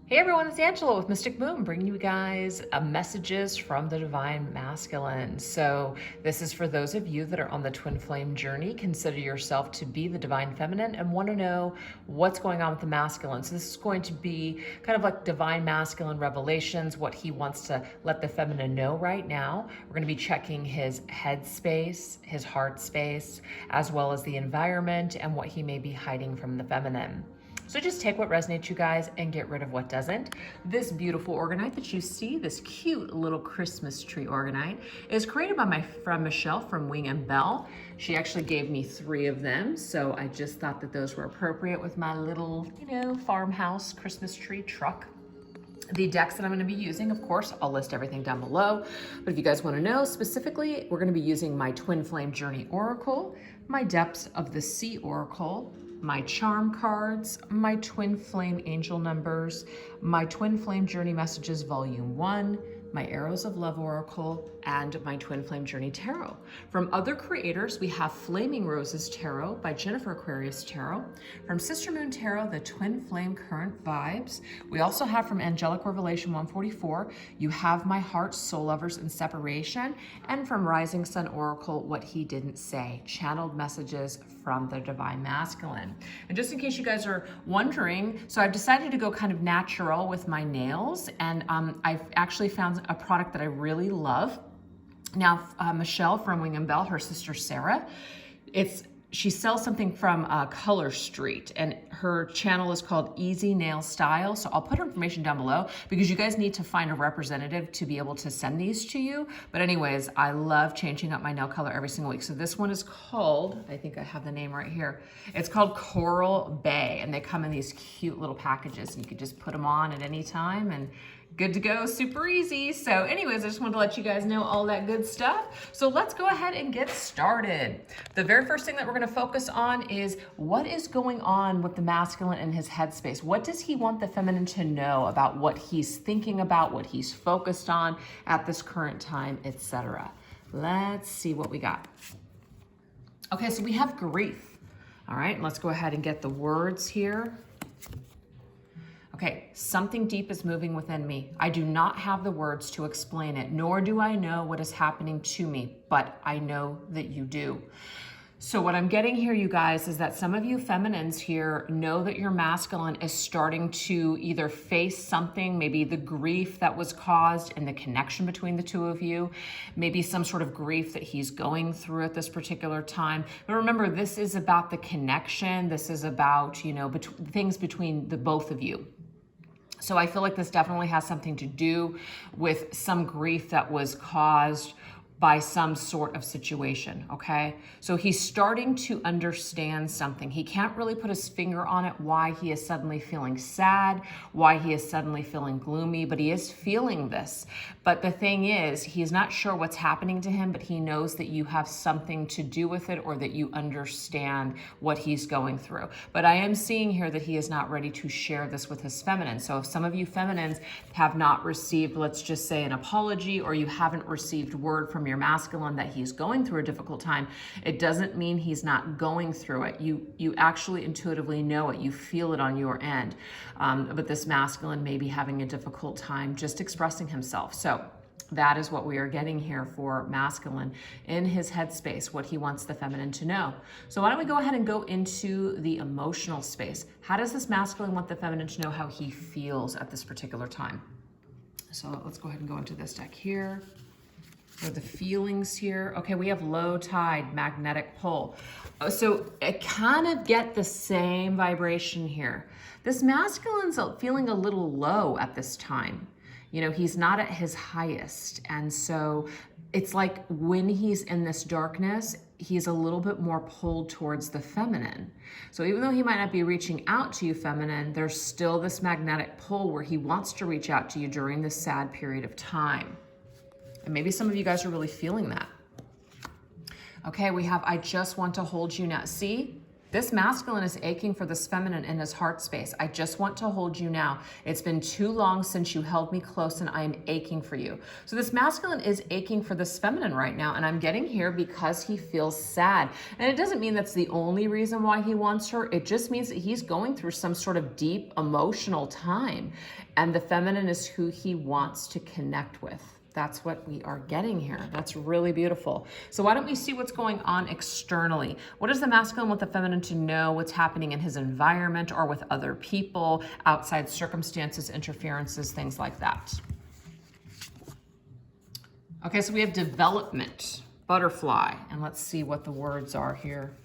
Hey everyone, it's Angela with Mystic Moon, bringing you guys messages from the Divine Masculine. So this is for those of you that are on the twin flame journey, consider yourself to be the Divine Feminine and want to know what's going on with the masculine. So this is going to be kind of like Divine Masculine revelations, what he wants to let the feminine know right now. We're going to be checking his head space, his heart space, as well as the environment and what he may be hiding from the feminine. So just take what resonates, you guys, and get rid of what doesn't. This beautiful Orgonite that you see, this cute little Christmas tree Orgonite, is created by my friend Michele from BellsWingandBell. She actually gave me 3 of them, so I just thought that those were appropriate with my little, farmhouse Christmas tree truck. The decks that I'm going to be using, of course, I'll list everything down below. But if you guys want to know specifically, we're going to be using my Twin Flame Journey Oracle, my Depths of the Sea Oracle, my charm cards, my Twin Flame Angel numbers, my Twin Flame Journey Messages Volume 1, my Arrows of Love Oracle, and my Twin Flame Journey Tarot. From other creators, we have Flaming Roses Tarot by Jennifer Aquarius Tarot. From Sister Moon Tarot, the Twin Flame Current Vibes. We also have from Angelic Revelation 144, you have My Heart, Soul Lovers, and Separation. And from Rising Sun Oracle, What He Didn't Say, channeled messages from the Divine Masculine. And just in case you guys are wondering, so I've decided to go kind of natural with my nails, and I've actually found a product that I really love. Now, Michele from BellsWingandBell, her sister Sarah, she sells something from Color Street, and her channel is called Easy Nail Style. So I'll put her information down below because you guys need to find a representative to be able to send these to you. But anyways, I love changing up my nail color every single week. So this one is called, I think I have the name right here. It's called Coral Bay, and they come in these cute little packages, and you can just put them on at any time and good to go, super easy. So anyways, I just wanted to let you guys know all that good stuff. So let's go ahead and get started. The very first thing that we're gonna focus on is what is going on with the masculine in his headspace. What does he want the feminine to know about what he's thinking about, what he's focused on at this current time, etc. Let's see what we got. Okay, so we have grief. All right, let's go ahead and get the words here. Okay, something deep is moving within me. I do not have the words to explain it, nor do I know what is happening to me, but I know that you do. So what I'm getting here, you guys, is that some of you feminines here know that your masculine is starting to either face something, maybe the grief that was caused in the connection between the two of you, maybe some sort of grief that he's going through at this particular time. But remember, this is about the connection. This is about, things between the both of you. So I feel like this definitely has something to do with some grief that was caused by some sort of situation, okay? So he's starting to understand something. He can't really put his finger on it, why he is suddenly feeling sad, why he is suddenly feeling gloomy, but he is feeling this. But the thing is, he's not sure what's happening to him, but he knows that you have something to do with it or that you understand what he's going through. But I am seeing here that he is not ready to share this with his feminine. So if some of you feminines have not received, let's just say, an apology, or you haven't received word from your masculine that he's going through a difficult time, it doesn't mean he's not going through it. You actually intuitively know it. You feel it on your end. But this masculine may be having a difficult time just expressing himself. So that is what we are getting here for masculine in his headspace, what he wants the feminine to know. So why don't we go ahead and go into the emotional space? How does this masculine want the feminine to know how he feels at this particular time? So let's go ahead and go into this deck here. For the feelings here. Okay, we have low tide, magnetic pole. So I kind of get the same vibration here. This masculine's feeling a little low at this time. He's not at his highest. And so it's like when he's in this darkness, he's a little bit more pulled towards the feminine. So even though he might not be reaching out to you, feminine, there's still this magnetic pull where he wants to reach out to you during this sad period of time. And maybe some of you guys are really feeling that. Okay, we have I just want to hold you now. See, This masculine is aching for this feminine in his heart space. I just want to hold you now. It's been too long since you held me close and I am aching for you. So this masculine is aching for this feminine right now. And I'm getting here because he feels sad. And it doesn't mean that's the only reason why he wants her. It just means that he's going through some sort of deep emotional time. And the feminine is who he wants to connect with. That's what we are getting here. That's really beautiful. So why don't we see what's going on externally? What does the masculine want the feminine to know? What's happening in his environment or with other people, outside circumstances, interferences, things like that. Okay, so we have development, butterfly, and let's see what the words are here.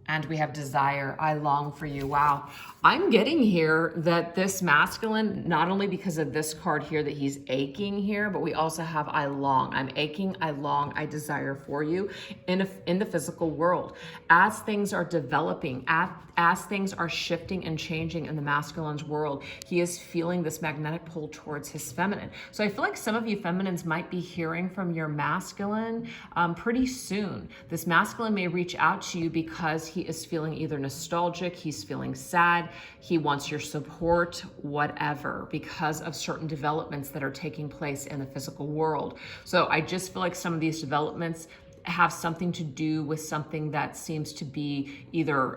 And we have desire. I long for you. Wow. I'm getting here that this masculine, not only because of this card here that he's aching here, but we also have I long. I'm aching, I long, I desire for you in the physical world. As things are developing, as things are shifting and changing in the masculine's world, he is feeling this magnetic pull towards his feminine. So I feel like some of you feminines might be hearing from your masculine pretty soon. This masculine may reach out to you because he is feeling either nostalgic, he's feeling sad, he wants your support, whatever, because of certain developments that are taking place in the physical world. So I just feel like some of these developments have something to do with something that seems to be either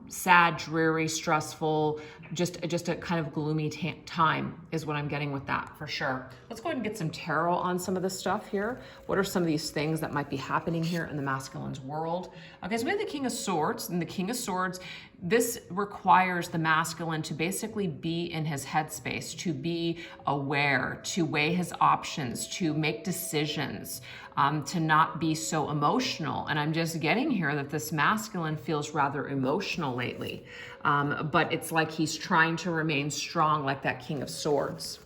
sad, dreary, stressful, just a kind of gloomy time is what I'm getting with that for sure. Let's go ahead and get some tarot on some of this stuff here. What are some of these things that might be happening here in the masculine's world? Okay, so we have the King of Swords, and the King of Swords, this requires the masculine to basically be in his headspace, to be aware, to weigh his options, to make decisions, to not be so emotional. And I'm just getting here that this masculine feels rather emotional lately, but it's like he's trying to remain strong, like that King of Swords.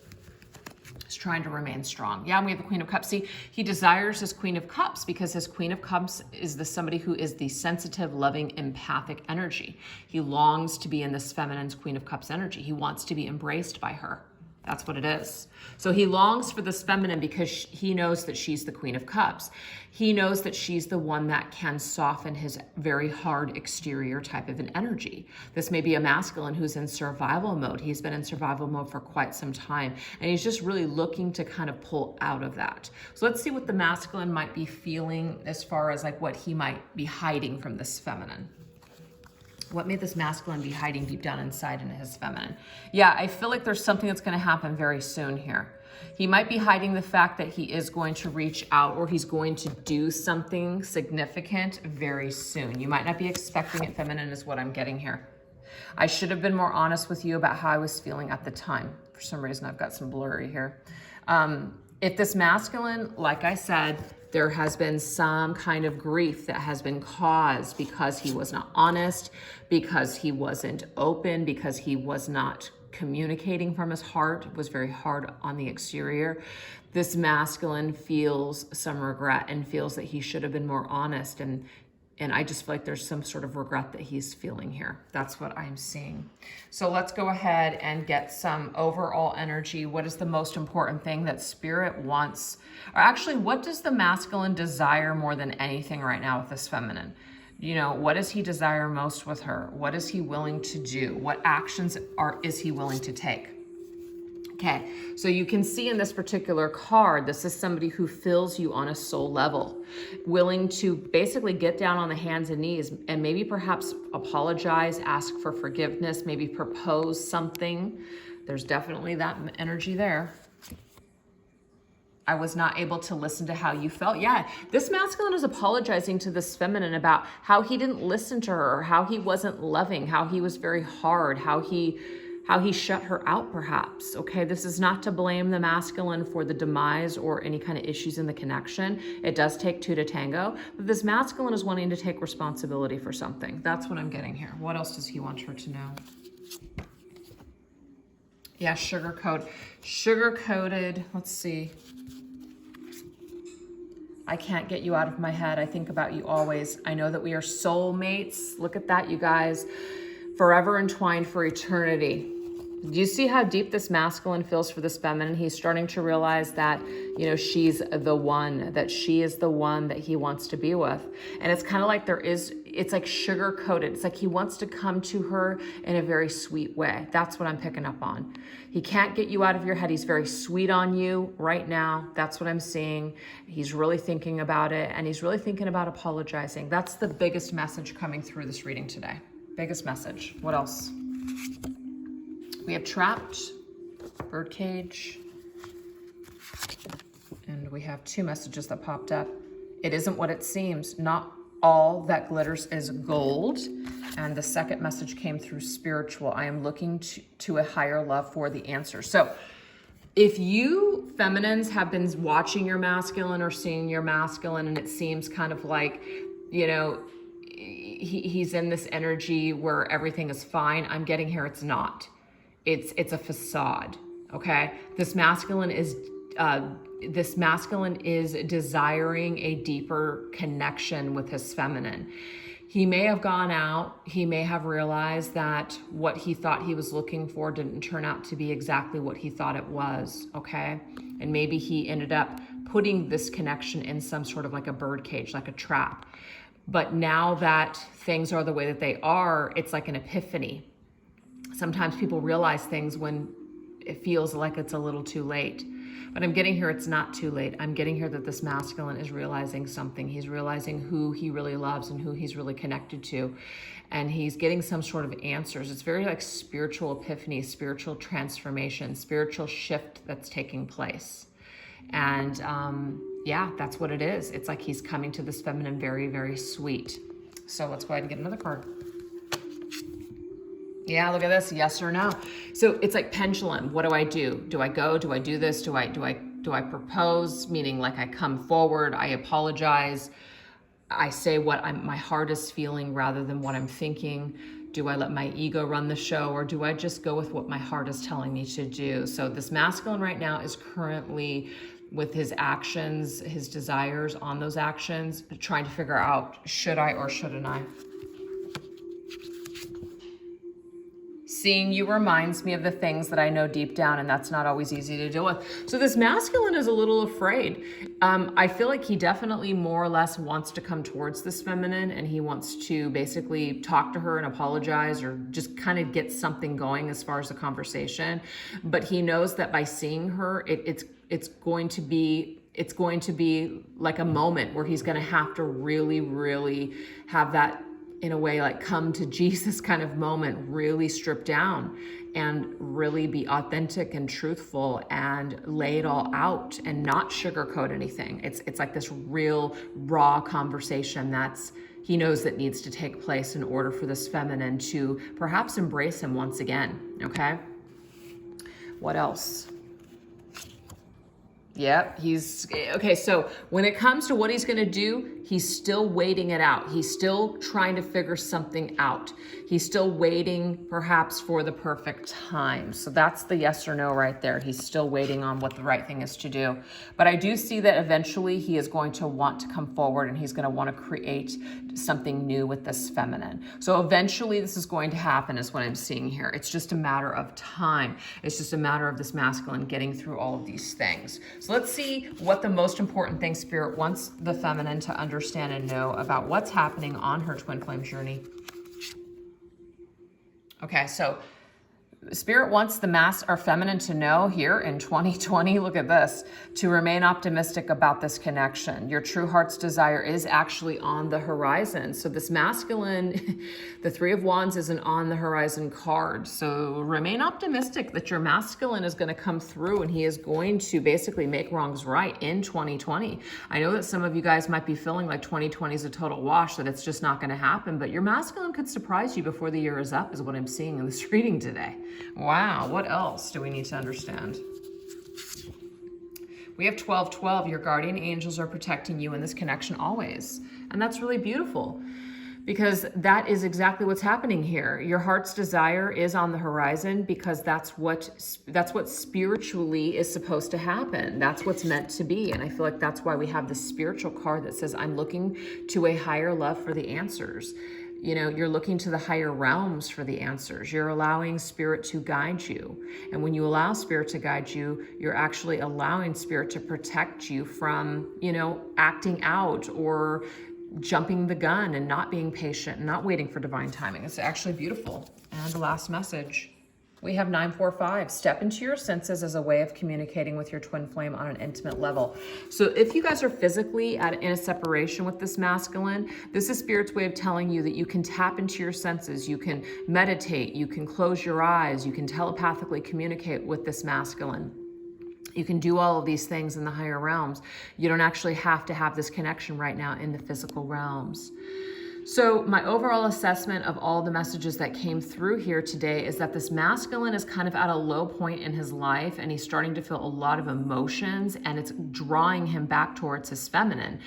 He's trying to remain strong. Yeah, and we have the Queen of Cups. See, he desires his Queen of Cups because his Queen of Cups is somebody who is the sensitive, loving, empathic energy. He longs to be in this feminine's Queen of Cups energy. He wants to be embraced by her. That's what it is. So he longs for this feminine because he knows that she's the Queen of Cups. He knows that she's the one that can soften his very hard exterior type of an energy. This may be a masculine who's in survival mode. He's been in survival mode for quite some time, and he's just really looking to kind of pull out of that. So let's see what the masculine might be feeling as far as like what he might be hiding from this feminine. What may this masculine be hiding deep down inside in his feminine? Yeah, I feel like there's something that's going to happen very soon here. He might be hiding the fact that he is going to reach out or he's going to do something significant very soon. You might not be expecting it, feminine, is what I'm getting here. I should have been more honest with you about how I was feeling at the time. For some reason, I've got some blurry here. If this masculine, like I said, there has been some kind of grief that has been caused because he was not honest, because he wasn't open, because he was not communicating from his heart, was very hard on the exterior. This masculine feels some regret and feels that he should have been more honest, and I just feel like there's some sort of regret that he's feeling here. That's what I'm seeing. So let's go ahead and get some overall energy. What is the most important thing that Spirit wants? Or actually, what does the masculine desire more than anything right now with this feminine? You know, what does he desire most with her? What is he willing to do? What actions is he willing to take? Okay, so you can see in this particular card, this is somebody who fills you on a soul level, willing to basically get down on the hands and knees and maybe perhaps apologize, ask for forgiveness, maybe propose something. There's definitely that energy there. I was not able to listen to how you felt. Yeah, this masculine is apologizing to this feminine about how he didn't listen to her, how he wasn't loving, how he was very hard, how he shut her out perhaps, okay? This is not to blame the masculine for the demise or any kind of issues in the connection. It does take two to tango, but this masculine is wanting to take responsibility for something. That's what I'm getting here. What else does he want her to know? Yeah, sugar-coated, let's see. I can't get you out of my head. I think about you always. I know that we are soulmates. Look at that, you guys. Forever entwined for eternity. Do you see how deep this masculine feels for this feminine? He's starting to realize that, you know, she's the one, that she is the one that he wants to be with. And it's kind of like it's like sugar coated. It's like he wants to come to her in a very sweet way. That's what I'm picking up on. He can't get you out of your head. He's very sweet on you right now. That's what I'm seeing. He's really thinking about it, and he's really thinking about apologizing. That's the biggest message coming through this reading today. Biggest message. What else? We have trapped, birdcage, and we have 2 messages that popped up. It isn't what it seems. Not all that glitters is gold. And the second message came through spiritual. I am looking to a higher love for the answer. So if you feminines have been watching your masculine or seeing your masculine, and it seems kind of like, you know, he's in this energy where everything is fine, I'm getting here it's not. It's a facade, okay? This masculine is desiring a deeper connection with his feminine. He may have gone out, he may have realized that what he thought he was looking for didn't turn out to be exactly what he thought it was, okay? And maybe he ended up putting this connection in some sort of like a bird cage, like a trap. But now that things are the way that they are, it's like an epiphany. Sometimes people realize things when it feels like it's a little too late. But I'm getting here it's not too late. I'm getting here that this masculine is realizing something. He's realizing who he really loves and who he's really connected to. And he's getting some sort of answers. It's very like spiritual epiphany, spiritual transformation, spiritual shift that's taking place. And yeah, that's what it is. It's like he's coming to this feminine very, very sweet. So let's go ahead and get another card. Yeah, look at this, yes or no. So it's like pendulum. What do I do? Do I go? Do I do this? Do I propose? Meaning like I come forward, I apologize, I say what my heart is feeling rather than what I'm thinking. Do I let my ego run the show, or do I just go with what my heart is telling me to do? So this masculine right now is currently with his actions, his desires on those actions, trying to figure out, should I or shouldn't I? Seeing you reminds me of the things that I know deep down, and that's not always easy to deal with. So this masculine is a little afraid. I feel like he definitely more or less wants to come towards this feminine, and he wants to basically talk to her and apologize, or just kind of get something going as far as the conversation. But he knows that by seeing her, it's going to be like a moment where he's going to have to really, really have that, in a way, like come to Jesus kind of moment, really strip down and really be authentic and truthful and lay it all out and not sugarcoat anything. It's like this real raw conversation he knows that needs to take place in order for this feminine to perhaps embrace him once again, okay? What else? Yep, okay, so when it comes to what he's gonna do, he's still waiting it out. He's still trying to figure something out. He's still waiting perhaps for the perfect time. So that's the yes or no right there. He's still waiting on what the right thing is to do. But I do see that eventually he is going to want to come forward, and he's gonna wanna create something new with this feminine. So eventually this is going to happen is what I'm seeing here. It's just a matter of time. It's just a matter of this masculine getting through all of these things. So let's see what the most important thing Spirit wants the feminine to understand and know about what's happening on her twin flame journey. Okay, so Spirit wants our feminine to know here in 2020, look at this, to remain optimistic about this connection. Your true heart's desire is actually on the horizon. So this masculine, the 3 of Wands is an on the horizon card. So remain optimistic that your masculine is going to come through, and he is going to basically make wrongs right in 2020. I know that some of you guys might be feeling like 2020 is a total wash, that it's just not going to happen, but your masculine could surprise you before the year is up, is what I'm seeing in this reading today. Wow, what else do we need to understand? We have 12-12. Your guardian angels are protecting you in this connection always. And that's really beautiful, because that is exactly what's happening here. Your heart's desire is on the horizon, because that's what spiritually is supposed to happen. That's what's meant to be. And I feel like that's why we have this spiritual card that says, I'm looking to a higher love for the answers. You know, you're looking to the higher realms for the answers. You're allowing spirit to guide you. And when you allow spirit to guide you, you're actually allowing spirit to protect you from, you know, acting out or jumping the gun and not being patient and not waiting for divine timing. It's actually beautiful. And the last message. We have 945. Step into your senses as a way of communicating with your twin flame on an intimate level. So if you guys are physically in a separation with this masculine, this is spirit's way of telling you that you can tap into your senses. You can meditate. You can close your eyes. You can telepathically communicate with this masculine. You can do all of these things in the higher realms. You don't actually have to have this connection right now in the physical realms. So my overall assessment of all the messages that came through here today is that this masculine is kind of at a low point in his life, and he's starting to feel a lot of emotions, and it's drawing him back towards his feminine.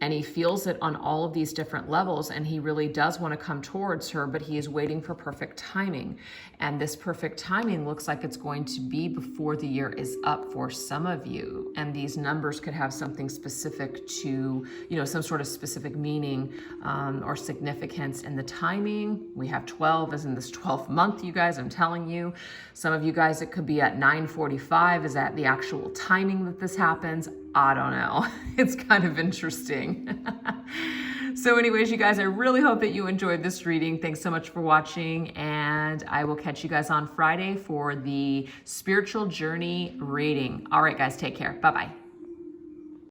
And he feels it on all of these different levels, and he really does want to come towards her, but he is waiting for perfect timing. And this perfect timing looks like it's going to be before the year is up for some of you. And these numbers could have something specific to, you know, some sort of specific meaning or significance in the timing. We have 12 as in this 12th month, you guys, I'm telling you. Some of you guys, it could be at 9:45. Is that the actual timing that this happens? I don't know. It's kind of interesting. So anyways, you guys, I really hope that you enjoyed this reading. Thanks so much for watching, and I will catch you guys on Friday for the spiritual journey reading. All right, guys, take care. Bye-bye.